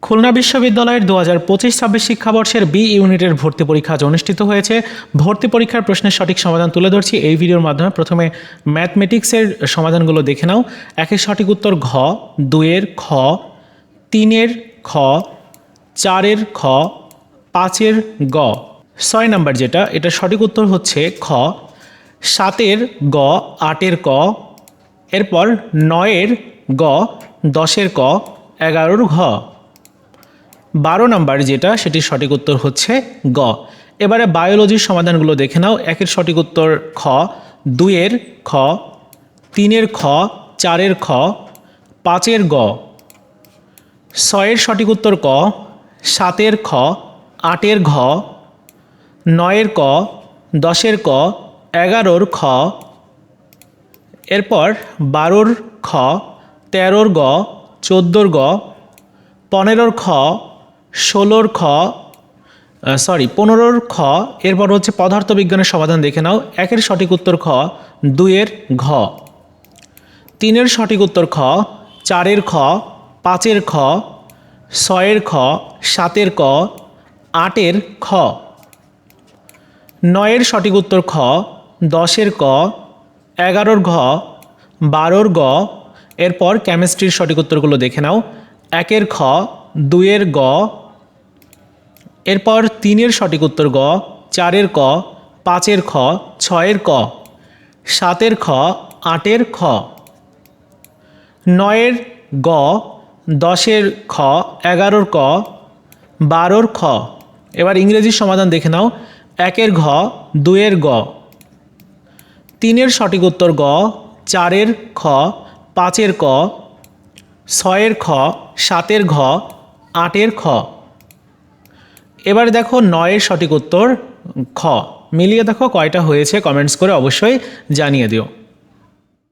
খুলনা বিশ্ববিদ্যালয়ের 2025-26 শিক্ষাবর্ষের বি ইউনিটের ভর্তি পরীক্ষা আজ অনুষ্ঠিত হয়েছে। ভর্তি পরীক্ষার প্রশ্নের সঠিক সমাধান তুলে ধরছি এই ভিডিওর মাধ্যমে। প্রথমে ম্যাথমেটিক্সের সমাধানগুলো দেখে নাও। একের সঠিক উত্তর ঘ, দুইয়ের খ, তিনের খ, চারের খ, পাঁচের গ। 6 নাম্বার যেটা, এটা সঠিক উত্তর হচ্ছে খ, সাতের গ, আটের ক, এরপর 9-এর গ, 10-এর ক, 11-র ঘ। 12 নাম্বার যেটা, সেটির সঠিক উত্তর হচ্ছে গ। এবারে বায়োলজির সমাধানগুলো দেখে নাও। একের সঠিক উত্তর খ, দুইয়ের খ, তিনের খ, চারের খ, পাঁচের গ। 6-এর সঠিক উত্তর ক, সাতের খ, আটের ঘ, 9-এর ক, 10-এর ক, 11-র খ। এরপর 12-র খ, 13-র গ, 14-র গ, 15-র খ, 15-র খ। এরপর হচ্ছে পদার্থবিজ্ঞানের সমাধান দেখে নাও। একের সঠিক উত্তর খ, দুইয়ের ঘ, তিনের সঠিক উত্তর খ, চারের খ, পাঁচের খ, 6-এর খ, সাতের ক, আটের খ। 9-এর সঠিক উত্তর খ, 10-এর ক, 11-র ঘ, 12-র গ। এরপর কেমিস্ট্রির সঠিক উত্তরগুলো দেখে নাও। একের খ, দুইয়ের গ, এরপর তিনের সঠিক উত্তর গ, চারের ক, পাঁচের খ, 6-এর ক, সাতের খ, আটের খ। 9-এর গ, 10-এর খ, 11-র ক, 12-র খ। এবার ইংরেজির সমাধান দেখে নাও। একের ঘ, দুইয়ের গ, তিনের সঠিক উত্তর গ, চারের খ, পাঁচের ক, 6-এর খ, সাতের ঘ, আটের খ। এবার দেখো 9-এর সঠিক উত্তর খ। মিলিয়ে দেখো কয়টা হয়েছে, কমেন্টস করে অবশ্যই জানিয়ে দিও।